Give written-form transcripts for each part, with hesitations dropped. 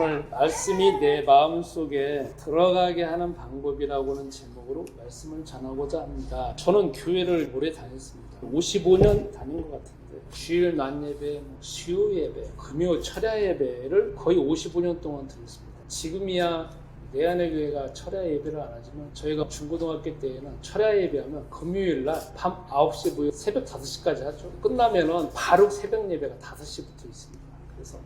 오늘 말씀이 내 마음속에 들어가게 하는 방법이라고는 제목으로 말씀을 전하고자 합니다. 저는 교회를 오래 다녔습니다. 55년 다닌 것 같은데 주일 낮 예배, 수요 예배, 금요 철야 예배를 거의 55년 동안 드렸습니다. 지금이야 내안의 교회가 철야 예배를 안 하지만 저희가 중고등학교 때에는 철야 예배하면 금요일날 밤 9시 모여 새벽 5시까지 하죠. 끝나면은 바로 새벽 예배가 5시부터 있습니다. 그래서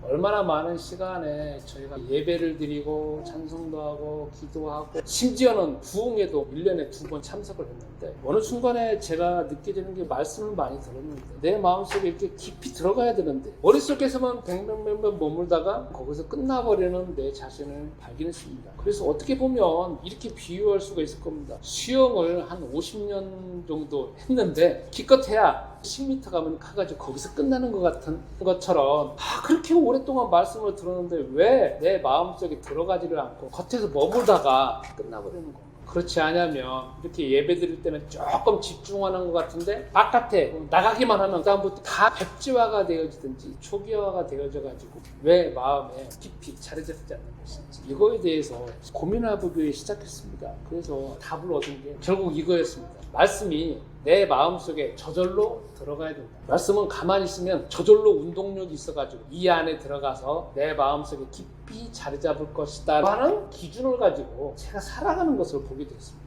얼마나 많은 시간에 저희가 예배를 드리고 찬송도 하고 기도하고 심지어는 부흥회도 1년에 2번 참석을 했는데 어느 순간에 제가 느끼는 게 말씀을 많이 들었는데 내 마음속에 이렇게 깊이 들어가야 되는데 머릿속에서만 뱅뱅뱅뱅 머물다가 거기서 끝나버리는 내 자신을 발견했습니다. 그래서 어떻게 보면 이렇게 비유할 수가 있을 겁니다. 수영을 한 50년 정도 했는데 기껏해야 10m 가면 가가지고 거기서 끝나는 것 같은 것처럼 그렇게 오랫동안 말씀을 들었는데 왜 내 마음속에 들어가지를 않고 겉에서 머물다가 끝나버리는 거. 그렇지 않으면 이렇게 예배 드릴 때는 조금 집중하는 것 같은데 바깥에 나가기만 하면 그다음부터 다 백지화가 되어지든지 초기화가 되어져가지고 왜 마음에 깊이 자리 잡지 않는 것인지 이거에 대해서 고민해보기 시작했습니다. 그래서 답을 얻은 게 결국 이거였습니다. 말씀이 내 마음속에 저절로 들어가야 된다. 말씀은 가만히 있으면 저절로 운동력이 있어가지고 이 안에 들어가서 내 마음속에 깊이 자리 잡을 것이다 하는 기준을 가지고 제가 살아가는 것을 보게 됐습니다.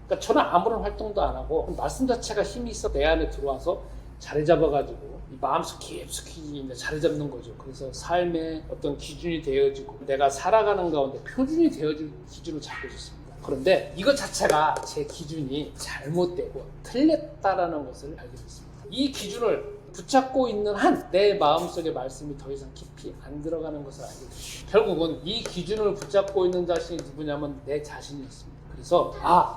그러니까 저는 아무런 활동도 안 하고 말씀 자체가 힘이 있어 내 안에 들어와서 자리 잡아가지고 이 마음속 깊숙이 자리 잡는 거죠. 그래서 삶의 어떤 기준이 되어지고 내가 살아가는 가운데 표준이 되어질 기준을 잡고 있습니다. 그런데 이것 자체가 제 기준이 잘못되고 틀렸다라는 것을 발견했습니다. 이 기준을 붙잡고 있는 한 내 마음속에 말씀이 더 이상 깊이 안 들어가는 것을 알게 됐습니다. 결국은 이 기준을 붙잡고 있는 자신이 누구냐면 내 자신이었습니다. 그래서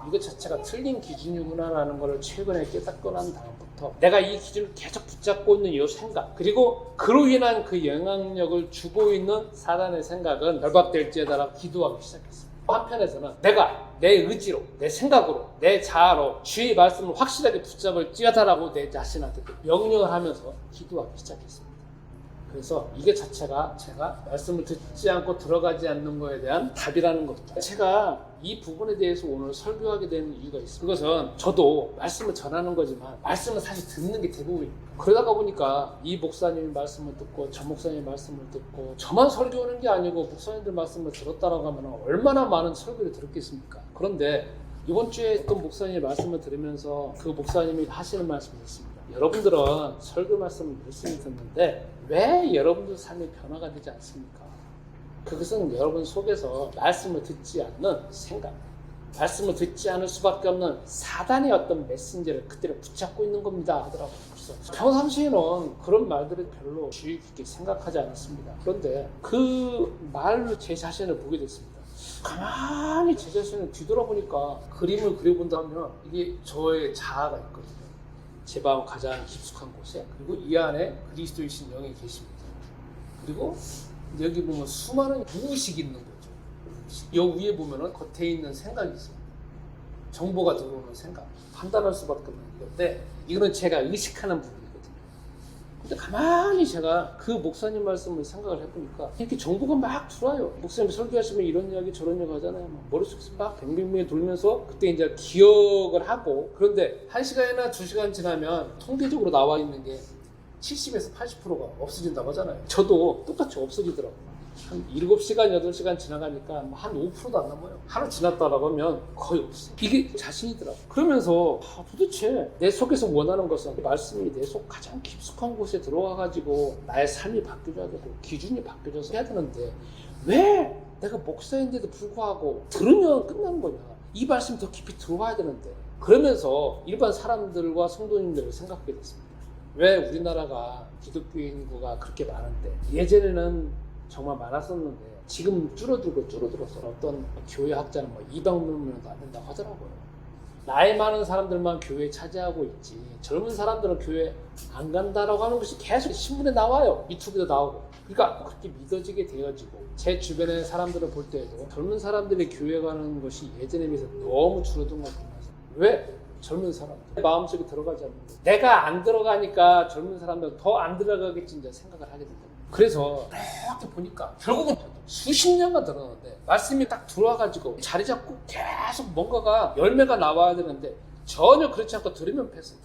이것 자체가 틀린 기준이구나라는 것을 최근에 깨닫고 난 다음부터 내가 이 기준을 계속 붙잡고 있는 이 생각 그리고 그로 인한 그 영향력을 주고 있는 사단의 생각은 결박될지에다가 기도하기 시작했습니다. 한편에서는 내가 내 의지로, 내 생각으로, 내 자아로 주의 말씀을 확실하게 붙잡을지어다라고 내 자신한테 명령을 하면서 기도하기 시작했습니다. 그래서 이게 자체가 제가 말씀을 듣지 않고 들어가지 않는 거에 대한 답이라는 겁니다. 제가 이 부분에 대해서 오늘 설교하게 되는 이유가 있습니다. 그것은 저도 말씀을 전하는 거지만 말씀은 사실 듣는 게 대부분입니다. 그러다가 보니까 이 목사님 말씀을 듣고 저 목사님 말씀을 듣고 저만 설교하는 게 아니고 목사님들 말씀을 들었다라고 하면 얼마나 많은 설교를 들었겠습니까? 그런데 이번 주에 어떤 목사님의 말씀을 들으면서 그 목사님이 하시는 말씀이었습니다. 여러분들은 설교 말씀을 열심히 듣는데 왜 여러분들 삶의 변화가 되지 않습니까? 그것은 여러분 속에서 말씀을 듣지 않는 생각, 말씀을 듣지 않을 수밖에 없는 사단의 어떤 메신저를 그대로 붙잡고 있는 겁니다 하더라고요. 그래서 평상시에는 그런 말들을 별로 주의 깊게 생각하지 않았습니다. 그런데 그 말로 제 자신을 보게 됐습니다. 가만히 제 자신을 뒤돌아보니까 그림을 그려본다면 이게 저의 자아가 있거든요. 제 마음 가장 깊숙한 곳에 그리고 이 안에 그리스도이신 영이 계십니다. 그리고 여기 보면 수많은 무의식이 있는 거죠. 여 위에 보면은 겉에 있는 생각이 있습니다. 정보가 들어오는 생각, 판단할 수밖에 없는 건데 이거는 제가 의식하는 부분이거든요. 근데 가만히 제가 그 목사님 말씀을 생각을 해보니까 이렇게 정보가 막 들어와요. 목사님이 설교하시면 이런 이야기 저런 이야기 하잖아요. 머릿속에서 막 뱅뱅뱅 돌면서 그때 이제 기억을 하고 그런데 1시간이나 2시간 지나면 통계적으로 나와 있는 게 70에서 80%가 없어진다고 하잖아요. 저도 똑같이 없어지더라고요. 한 7시간, 8시간 지나가니까 한 5%도 안 남아요. 하루 지났다라고 하면 거의 없어요. 이게 자신이더라고요. 그러면서 도대체 내 속에서 원하는 것은 말씀이 내 속 가장 깊숙한 곳에 들어와가지고 나의 삶이 바뀌어야 되고 기준이 바뀌어져서 해야 되는데 왜 내가 목사인데도 불구하고 들으면 끝나는 거냐. 이 말씀이 더 깊이 들어와야 되는데 그러면서 일반 사람들과 성도님들을 생각하게 됐습니다. 왜 우리나라가 기독교 인구가 그렇게 많은데 예전에는 정말 많았었는데 지금 줄어들어서 어떤 교회 학자는 200만 명도 안 된다고 하더라고요. 나이 많은 사람들만 교회에 차지하고 있지 젊은 사람들은 교회 안 간다라고 하는 것이 계속 신문에 나와요. 유튜브에도 나오고. 그러니까 그렇게 믿어지게 되어지고 제 주변의 사람들을 볼 때에도 젊은 사람들이 교회 가는 것이 예전에 비해서 너무 줄어든 것 같아요. 왜? 젊은 사람들 마음속에 들어가지 않는 거예요. 내가 안 들어가니까 젊은 사람들은 더 안 들어가겠지 이제 생각을 하게 된다. 그래서 이렇게 보니까 결국은 수십 년간 들었는데 말씀이 딱 들어와가지고 자리 잡고 계속 뭔가가 열매가 나와야 되는데 전혀 그렇지 않고 들으면 패스.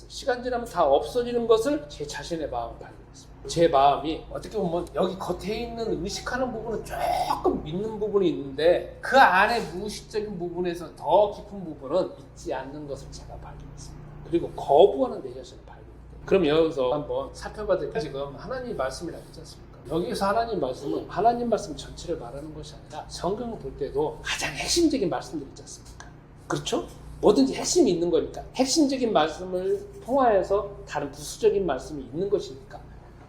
시간 지나면 다 없어지는 것을 제 자신의 마음을 발견했습니다. 제 마음이 어떻게 보면 여기 겉에 있는 의식하는 부분은 조금 믿는 부분이 있는데 그 안에 무의식적인 부분에서 더 깊은 부분은 있지 않는 것을 제가 발견했습니다. 그리고 거부하는 내 자신을 발견했어요. 그럼 여기서 한번 살펴봐야 될 게 지금 하나님 말씀이라고 했지 않습니까? 여기서 하나님 말씀은 하나님 말씀 전체를 말하는 것이 아니라 성경을 볼 때도 가장 핵심적인 말씀들이 있지 않습니까? 그렇죠? 뭐든지 핵심이 있는 거니까 핵심적인 말씀을 통하여서 다른 부수적인 말씀이 있는 것이니까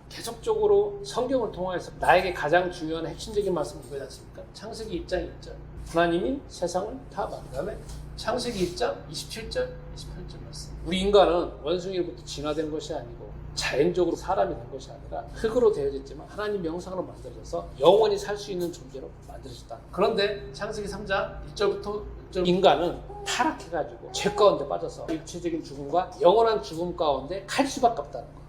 계속적으로 성경을 통해서 나에게 가장 중요한 핵심적인 말씀이 이거지 않습니까? 창세기 1장 1절 하나님이 세상을 다 만든 다음에 창세기 1장 27절 28절 말씀 우리 인간은 원숭이로부터 진화된 것이 아니고 자연적으로 사람이 된 것이 아니라 흙으로 되어졌지만 하나님 형상으로 만들어져서 영원히 살 수 있는 존재로 만들어졌다. 그런데 창세기 3장 1절부터 6절 인간은 타락해가지고 죄 가운데 빠져서 육체적인 죽음과 영원한 죽음 가운데 갈 수밖에 없다는 거.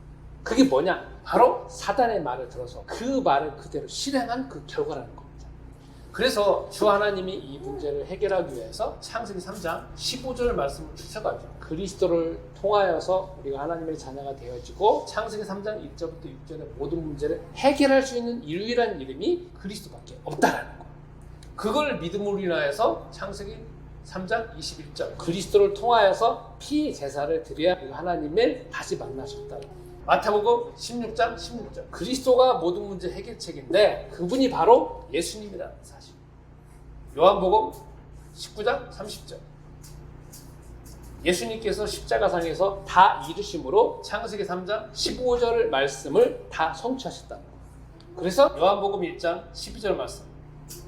그게 뭐냐? 바로 사단의 말을 들어서 그 말을 그대로 실행한 그 결과라는 겁니다. 그래서 주 하나님이 이 문제를 해결하기 위해서 창세기 3장 15절 말씀을 주셔가지고 그리스도를 통하여서 우리가 하나님의 자녀가 되어지고 창세기 3장 1절부터 6절의 모든 문제를 해결할 수 있는 유일한 이름이 그리스도밖에 없다라는 거. 그걸 믿음으로 인하여서 창세기 3장 21절 그리스도를 통하여서 피 제사를 드려야 하나님을 다시 만나셨다. 마태복음 16장 16절 그리스도가 모든 문제 해결책인데 그분이 바로 예수님이라는 사실. 요한복음 19장 30절 예수님께서 십자가상에서 다 이루심으로 창세기 3장 15절 말씀을 다 성취하셨다는 거예요. 그래서 요한복음 1장 12절 말씀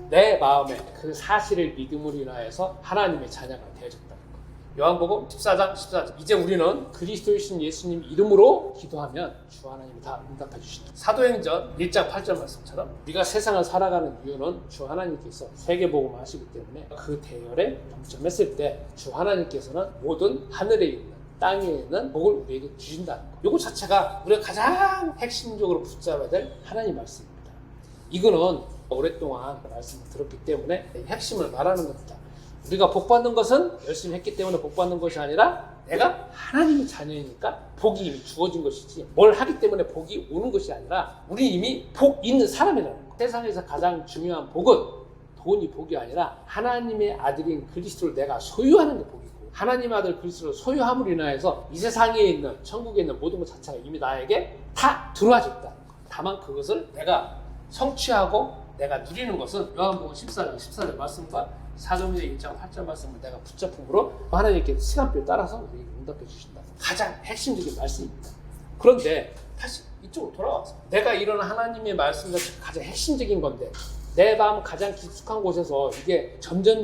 내 마음에 그 사실을 믿음으로 인하여서 하나님의 자녀가 되어졌다는 거예요. 요한복음 14장 14절 이제 우리는 그리스도이신 예수님 이름으로 기도하면 주 하나님이 다 응답해 주신다. 사도행전 1장 8절 말씀처럼 우리가 세상을 살아가는 이유는 주 하나님께서 세계복음을 하시기 때문에 그 대열에 동점했을 때 주 하나님께서는 모든 하늘에 있는 땅에 있는 복을 우리에게 주신다는 거. 이거 자체가 우리가 가장 핵심적으로 붙잡아야 될 하나님 말씀입니다. 이거는 오랫동안 말씀을 들었기 때문에 핵심을 말하는 겁니다. 우리가 복받는 것은 열심히 했기 때문에 복받는 것이 아니라 내가 하나님의 자녀이니까 복이 이미 주어진 것이지 뭘 하기 때문에 복이 오는 것이 아니라 우리 이미 복 있는 사람이라는 거. 세상에서 가장 중요한 복은 돈이 복이 아니라 하나님의 아들인 그리스도를 내가 소유하는 게 복이고 하나님의 아들 그리스도를 소유함으로 인하여서 이 세상에 있는 천국에 있는 모든 것 자체가 이미 나에게 다 들어와져 있다는 거. 다만 그것을 내가 성취하고 내가 누리는 것은 요한복음 14장 14절 말씀과 사도행전 1장 8절 말씀을 내가 붙잡음으로 하나님께 시간표에 따라서 우리에게 응답해 주신다. 가장 핵심적인 말씀입니다. 그런데 다시 이쪽으로 돌아와서 내가 이런 하나님의 말씀이 가장 핵심적인 건데 내 마음 가장 깊숙한 곳에서 이게 점점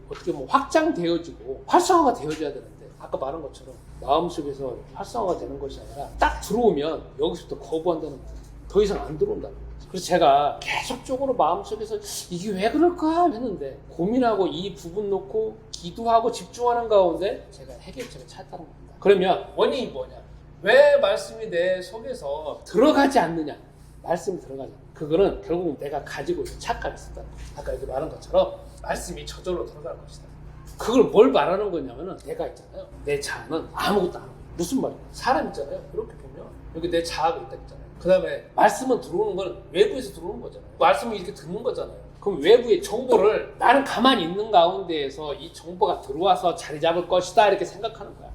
어떻게 보면 확장되어지고 활성화가 되어져야 되는데 아까 말한 것처럼 마음속에서 활성화가 되는 것이 아니라 딱 들어오면 여기서부터 거부한다는 거예요. 더 이상 안 들어온다는 거예요. 그래서 제가 계속적으로 마음속에서 이게 왜 그럴까 했는데 고민하고 이 부분 놓고 기도하고 집중하는 가운데 제가 해결책을 찾았다는 겁니다. 그러면 원인이 뭐냐? 왜 말씀이 내 속에서 들어가지 않느냐? 말씀이 들어가지 않느냐? 그거는 결국 내가 가지고 있는 착각이 있었다는 거예요. 아까 여기 말한 것처럼 말씀이 저절로 들어가는 것이다. 그걸 뭘 말하는 거냐면은 내가 있잖아요. 내 자아는 아무것도 안 하고 무슨 말이야? 사람 있잖아요. 이렇게 보면 여기 내 자아가 있다 있잖아요. 그 다음에 말씀은 들어오는 건 외부에서 들어오는 거잖아요. 말씀을 이렇게 듣는 거잖아요. 그럼 외부의 정보를 나는 가만히 있는 가운데에서 이 정보가 들어와서 자리 잡을 것이다 이렇게 생각하는 거야.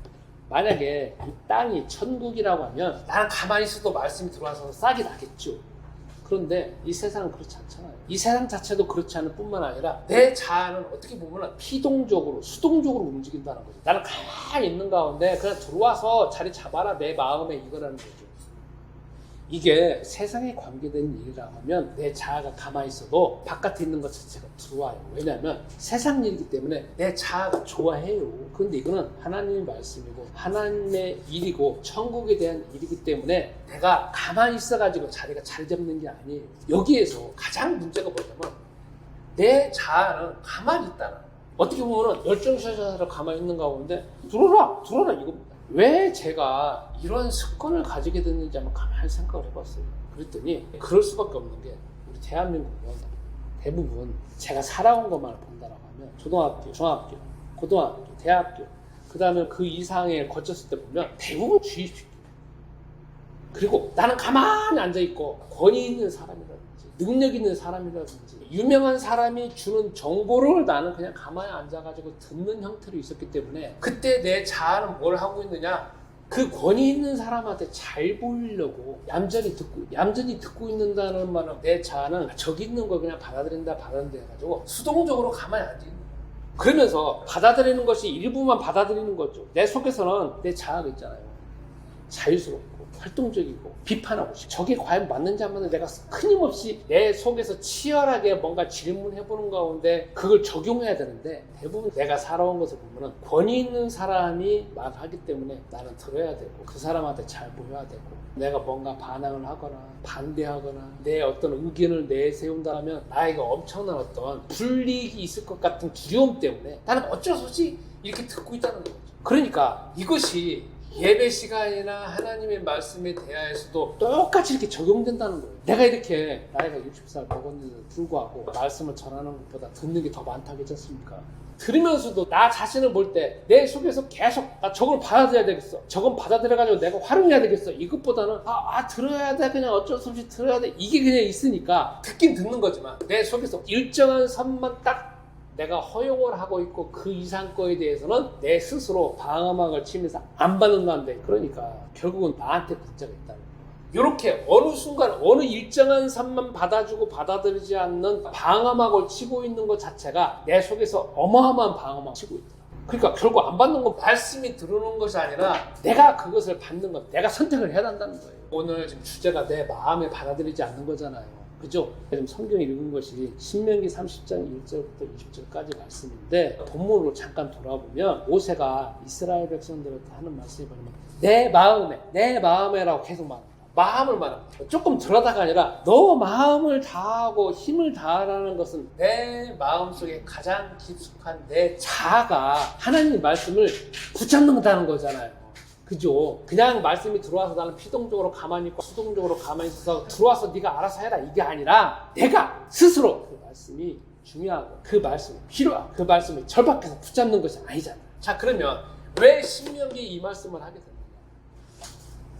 만약에 이 땅이 천국이라고 하면 나는 가만히 있어도 말씀이 들어와서 싹이 나겠죠. 그런데 이 세상은 그렇지 않잖아요. 이 세상 자체도 그렇지 않을 뿐만 아니라 내 자아는 어떻게 보면 피동적으로 수동적으로 움직인다는 거죠. 나는 가만히 있는 가운데 그냥 들어와서 자리 잡아라 내 마음에 이거라는 거죠. 이게 세상에 관계된 일이라 하면 내 자아가 가만히 있어도 바깥에 있는 것 자체가 들어와요. 왜냐하면 세상 일이기 때문에 내 자아가 좋아해요. 그런데 이거는 하나님의 말씀이고 하나님의 일이고 천국에 대한 일이기 때문에 내가 가만히 있어가지고 자리가 자리 잡는 게 아니에요. 여기에서 가장 문제가 뭐냐면 내 자아는 가만히 있다는 거예요. 어떻게 보면 열정샷으로 가만히 있는 가운데 들어라 이겁니다. 왜 제가 이런 습관을 가지게 됐는지 한번 가만히 생각을 해봤어요. 그랬더니 그럴 수밖에 없는 게 우리 대한민국은 대부분 제가 살아온 것만을 본다라고 하면 초등학교, 중학교, 고등학교, 대학교 그 다음에 그 이상에 거쳤을 때 보면 대부분 주입식. 그리고 나는 가만히 앉아있고 권위 있는 사람이라든지 능력 있는 사람이라든지 유명한 사람이 주는 정보를 나는 그냥 가만히 앉아가지고 듣는 형태로 있었기 때문에 그때 내 자아는 뭘 하고 있느냐, 그 권위 있는 사람한테 잘 보이려고 얌전히 듣고 있는다는 말은 내 자아는 저기 있는 걸 그냥 받아들인다 해가지고 수동적으로 가만히 앉아 있는 거예요. 그러면서 받아들이는 것이 일부만 받아들이는 거죠. 내 속에서는 내 자아가 있잖아요. 자유스럽고 활동적이고 비판하고 싶고 저게 과연 맞는지 안 맞는지 내가 끊임없이 내 속에서 치열하게 뭔가 질문해보는 가운데 그걸 적용해야 되는데 대부분 내가 살아온 것을 보면 권위 있는 사람이 말하기 때문에 나는 들어야 되고 그 사람한테 잘 보여야 되고 내가 뭔가 반항을 하거나 반대하거나 내 어떤 의견을 내세운다면 나에게 엄청난 어떤 불이익이 있을 것 같은 두려움 때문에 나는 어쩔 수 없이 이렇게 듣고 있다는 거죠. 그러니까 이것이 예배 시간이나 하나님의 말씀에 대하여서도 똑같이 이렇게 적용된다는 거예요. 내가 이렇게 나이가 60살 먹었는데도 불구하고 말씀을 전하는 것보다 듣는 게 더 많다고 했지 않습니까? 들으면서도 나 자신을 볼 때 내 속에서 계속 저걸 받아들여야 되겠어. 저건 받아들여가지고 내가 활용해야 되겠어. 이것보다는 들어야 돼. 그냥 어쩔 수 없이 들어야 돼. 이게 그냥 있으니까 듣긴 듣는 거지만 내 속에서 일정한 선만 딱 내가 허용을 하고 있고 그 이상 거에 대해서는 내 스스로 방어막을 치면서 안 받는다는데 그러니까 결국은 나한테 문제가 있다는 거예요. 이렇게 어느 순간 어느 일정한 선만 받아주고 받아들이지 않는 방어막을 치고 있는 것 자체가 내 속에서 어마어마한 방어막을 치고 있다. 그러니까 결국 안 받는 건 말씀이 들어오는 것이 아니라 내가 그것을 받는 것, 내가 선택을 해야 한다는 거예요. 오늘 지금 주제가 내 마음에 받아들이지 않는 거잖아요. 그죠? 지금 성경 읽은 것이 신명기 30장 1절부터 20절까지 말씀인데 본문으로 잠깐 돌아보면 모세가 이스라엘 백성들한테 하는 말씀이 뭐냐면 내 마음에라고 계속 말합니다. 마음을 말합니다. 조금 덜하다가 아니라 너 마음을 다하고 힘을 다하라는 것은 내 마음속에 가장 깊숙한 내 자아가 하나님의 말씀을 붙잡는다는 거잖아요. 그죠? 그냥 말씀이 들어와서 나는 피동적으로 가만히 있고 수동적으로 가만히 있어서 들어와서 네가 알아서 해라 이게 아니라 내가 스스로 그 말씀이 중요하고 그 말씀이 필요하고 그 말씀을 절박해서 붙잡는 것이 아니잖아요. 자, 그러면 왜 신명기에 이 말씀을 하게 됐느냐?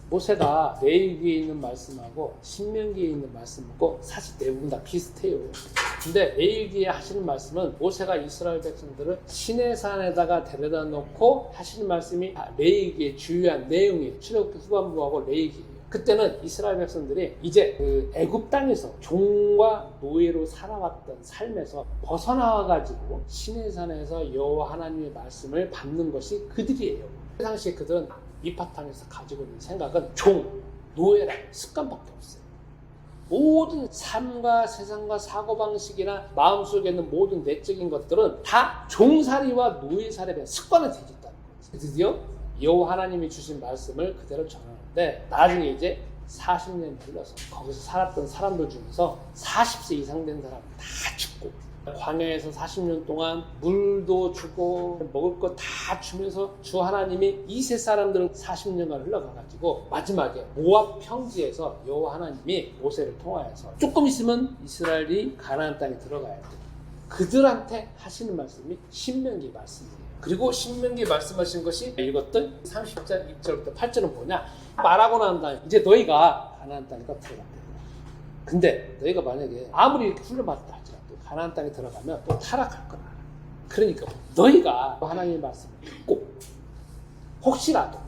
모세가 레위기에 있는 말씀하고 신명기에 있는 말씀하고 사실 대부분 다 비슷해요. 근데 레위기에 하시는 말씀은 모세가 이스라엘 백성들을 시내산에다가 데려다 놓고 하시는 말씀이 레위기의 주요한 내용이에요. 출애굽기 후반부하고 레위기예요. 그때는 이스라엘 백성들이 이제 그 애굽 땅에서 종과 노예로 살아왔던 삶에서 벗어나와가지고 시내산에서 여호와 하나님의 말씀을 받는 것이 그들이에요. 그 당시에 그들은 밑바탕에서 가지고 있는 생각은 종, 노예라는 습관밖에 없어요. 모든 삶과 세상과 사고방식이나 마음속에 있는 모든 내적인 것들은 다 종살이와 노예살이에 대한 습관을 들였다는 거예요. 드디어 여호와 하나님이 주신 말씀을 그대로 전하는데 나중에 이제 40년이 흘러서 거기서 살았던 사람들 중에서 40세 이상 된 사람은 다 죽고 광야에서 40년 동안 물도 주고 먹을 거 다 주면서 주 하나님이 이세 사람들은 40년간 흘러가가지고 마지막에 모압 평지에서 여호와 하나님이 모세를 통하여서 조금 있으면 이스라엘이 가나안 땅에 들어가야 돼. 그들한테 하시는 말씀이 신명기 말씀이에요. 그리고 신명기 말씀하신 것이 읽었던 30장 1절부터 8절은 뭐냐? 말하고 난 다음에 이제 너희가 가나안 땅에 들어간다. 근데 너희가 만약에 아무리 이렇게 훈련받았다 할지라도 가나안 땅에 들어가면 또 타락할 거다. 그러니까 너희가 하나님의 말씀을 듣고 혹시라도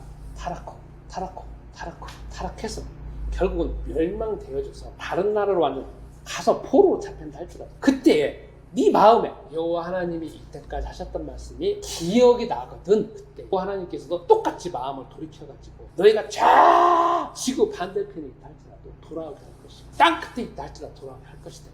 타락해서 결국은 멸망되어져서 다른 나라로 완전 가서 포로로 잡힌다 할지라도 그때 네 마음에 여호와 하나님이 이때까지 하셨던 말씀이 기억이 나거든. 그때 여호와 하나님께서도 똑같이 마음을 돌이켜가지고 너희가 쫙 지구 반대편에 있다 할지라도 돌아오게 할 것이고 땅 끝에 있다 할지라도 돌아오게 할 것이다.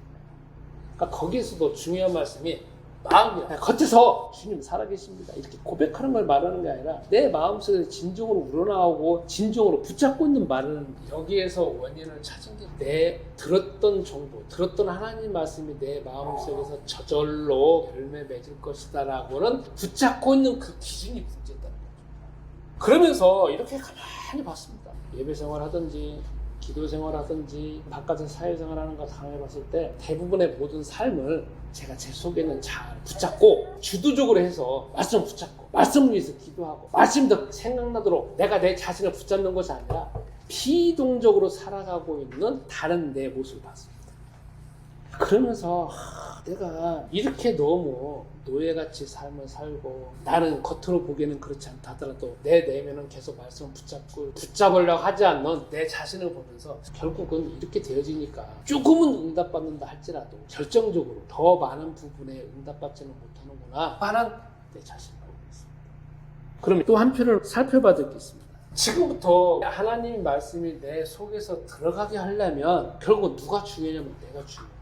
그러니까 거기에서도 중요한 말씀이 마음이야. 겉에서 주님 살아계십니다 이렇게 고백하는 걸 말하는 게 아니라 내 마음속에 진정으로 우러나오고 진정으로 붙잡고 있는 말은 여기에서 원인을 찾은 게 내 들었던 정보, 들었던 하나님 말씀이 내 마음속에서 저절로 열매 맺을 것이다 라고는 붙잡고 있는 그 기준이 문제였다는 거죠. 그러면서 이렇게 가만히 봤습니다. 예배 생활 하든지 기도 생활하든지 바깥에서 사회생활하는 거 당해봤을 때 대부분의 모든 삶을 제가 제 속에 있는 잘 붙잡고 주도적으로 해서 말씀을 붙잡고 말씀을 위해서 기도하고 말씀이 더 생각나도록 내가 내 자신을 붙잡는 것이 아니라 비동적으로 살아가고 있는 다른 내 모습을 봤습니다. 그러면서 내가 이렇게 너무 노예같이 삶을 살고 나는 겉으로 보기에는 그렇지 않다 하더라도 내 내면은 계속 말씀을 붙잡고 붙잡으려고 하지 않는 내 자신을 보면서 결국은 이렇게 되어지니까 조금은 응답받는다 할지라도 결정적으로 더 많은 부분에 응답받지는 못하는구나 하는 내 자신을 보고 있습니다. 그럼 또 한편을 살펴봐야 될 게 있습니다. 지금부터 하나님 말씀이 내 속에서 들어가게 하려면 결국 누가 중요하냐면 내가 중요해요.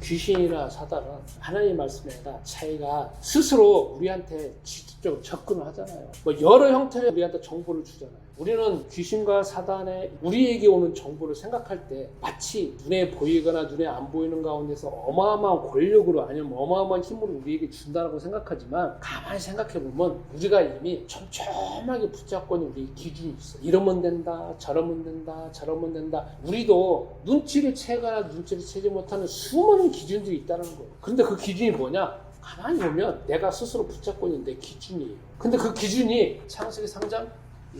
귀신이나 사단은 하나님 말씀에 아니라 자기가 스스로 우리한테 직접적으로 접근을 하잖아요. 뭐 여러 형태의 우리한테 정보를 주잖아요. 우리는 귀신과 사단의 우리에게 오는 정보를 생각할 때 마치 눈에 보이거나 눈에 안 보이는 가운데서 어마어마한 권력으로 아니면 어마어마한 힘으로 우리에게 준다고 생각하지만 가만히 생각해보면 우리가 이미 촘촘하게 붙잡고 있는 우리의 기준이 있어요. 이러면 된다, 저러면 된다, 저러면 된다. 우리도 눈치를 채거나 눈치를 채지 못하는 수많은 기준들이 있다는 거예요. 그런데 그 기준이 뭐냐? 가만히 보면 내가 스스로 붙잡고 있는 내 기준이에요. 근데 그 기준이 창세기 3장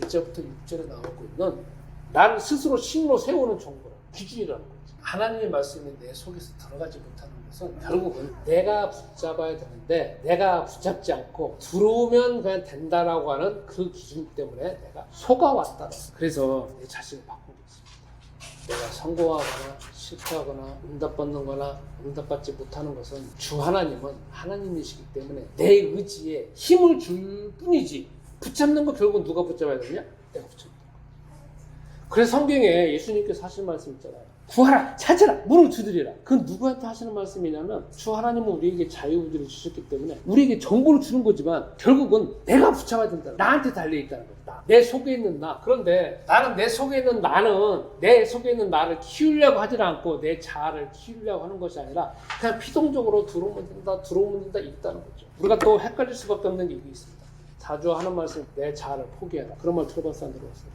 1절부터 6절에 나오고 있는 나를 스스로 신으로 세우는 정보라 기준이라는 거지. 하나님의 말씀이 내 속에서 들어가지 못하는 것은 결국은 내가 붙잡아야 되는데 내가 붙잡지 않고 들어오면 그냥 된다라고 하는 그 기준 때문에 내가 속아왔다. 그래서 내 자신을 바꾸고 있습니다. 내가 성공하거나 실패하거나 응답받는 거나 응답받지 못하는 것은 주 하나님은 하나님이시기 때문에 내 의지에 힘을 줄 뿐이지 붙잡는 거 결국은 누가 붙잡아야 되냐? 내가 붙잡는 거. 그래서 성경에 예수님께서 하시는 말씀 있잖아요. 구하라, 찾으라, 문을 두드리라. 그건 누구한테 하시는 말씀이냐면 주 하나님은 우리에게 자유의지를 주셨기 때문에 우리에게 정보를 주는 거지만 결국은 내가 붙잡아야 된다. 나한테 달려있다는 거다. 내 속에 있는 나. 그런데 나는 내 속에 있는 나를 키우려고 하지 않고 내 자아를 키우려고 하는 것이 아니라 그냥 피동적으로 들어오면 된다 있다는 거죠. 우리가 또 헷갈릴 수밖에 없는 게 이게 있습니다. 자주 하는 말씀, 내 자아를 포기해라. 그런 말 들어봤어요, 안 들어봤어요?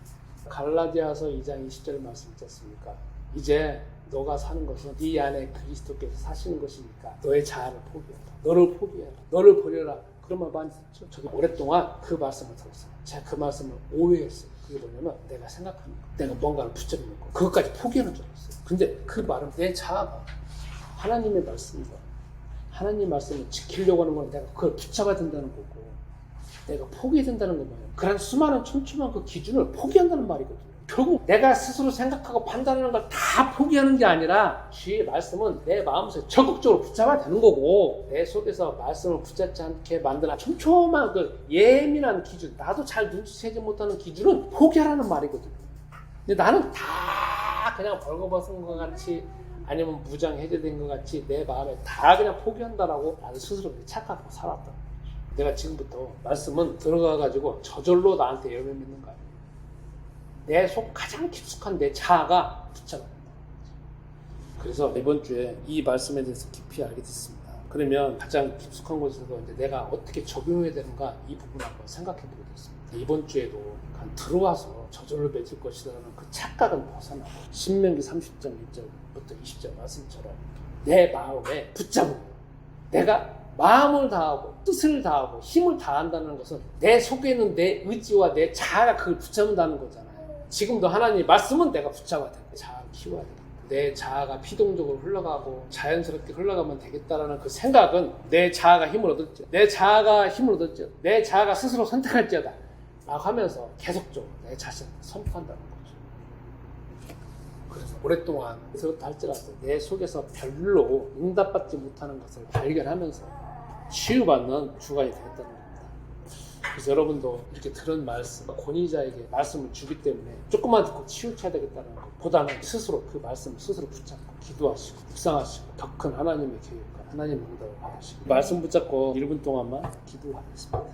갈라디아서 2장 20절 말씀 있지 않습니까? 이제 너가 사는 것은 네 안에 그리스도께서 사시는 것이니까 너의 자아를 포기해라. 너를 포기해라. 너를 버려라. 그런 말 많이 듣죠. 저도 오랫동안 그 말씀을 들었어요. 제가 그 말씀을 오해했어요. 그게 뭐냐면 내가 생각하는 거, 내가 뭔가를 붙잡는 거, 그것까지 포기하는 줄 알았어요. 근데 그 말은 내 자아가 하나님의 말씀이고 하나님 말씀을 지키려고 하는 건 내가 그걸 붙잡아야 된다는 거고 내가 포기해야 된다는 거 말이에요. 그런 수많은 촘촘한 그 기준을 포기한다는 말이거든요. 결국 내가 스스로 생각하고 판단하는 걸 다 포기하는 게 아니라 주의 말씀은 내 마음속에 적극적으로 붙잡아야 되는 거고 내 속에서 말씀을 붙잡지 않게 만드는 촘촘한 그 예민한 기준, 나도 잘 눈치채지 못하는 기준은 포기하라는 말이거든요. 근데 나는 다 그냥 벌거벗은 것 같이 아니면 무장 해제된 것 같이 내 마음에 다 그냥 포기한다라고 나를 스스로 착각하고 살았다. 내가 지금부터 말씀은 들어가가지고 저절로 나한테 열매 맺는 거야. 내 속 가장 깊숙한 내 자아가 붙잡아야 된다. 그래서 이번 주에 이 말씀에 대해서 깊이 알게 됐습니다. 그러면 가장 깊숙한 곳에서 이제 내가 어떻게 적용해야 되는가 이 부분을 한번 생각해 보게 됐습니다. 이번 주에도 들어와서 저절로 맺을 것이라는 그 착각은 벗어나고 신명기 30장 1절부터 20절 말씀처럼 내 마음에 붙잡은 내가 마음을 다하고 뜻을 다하고 힘을 다한다는 것은 내 속에 있는 내 의지와 내 자아가 그걸 붙잡는다는 거잖아요. 지금도 하나님 말씀은 내가 붙잡아야 돼. 자아를 키워야 돼. 내 자아가 피동적으로 흘러가고 자연스럽게 흘러가면 되겠다라는 그 생각은 내 자아가 힘을 얻었죠. 내 자아가 힘을 얻었죠. 내 자아가 스스로 선택할지어다 라고 하면서 계속적으로 내 자신을 선포한다는 거죠. 그래서 오랫동안 그렇다 할지라도 내 속에서 별로 응답받지 못하는 것을 발견하면서 치유받는 주간이 되었다는 겁니다. 그래서 여러분도 이렇게 들은 말씀, 권위자에게 말씀을 주기 때문에 조금만 듣고 치우쳐야 되겠다는 것보다는 스스로 그 말씀을 스스로 붙잡고 기도하시고 묵상하시고 더 큰 하나님의 계획과 하나님의 응답을 받으시고 말씀 붙잡고 1분 동안만 기도하겠습니다.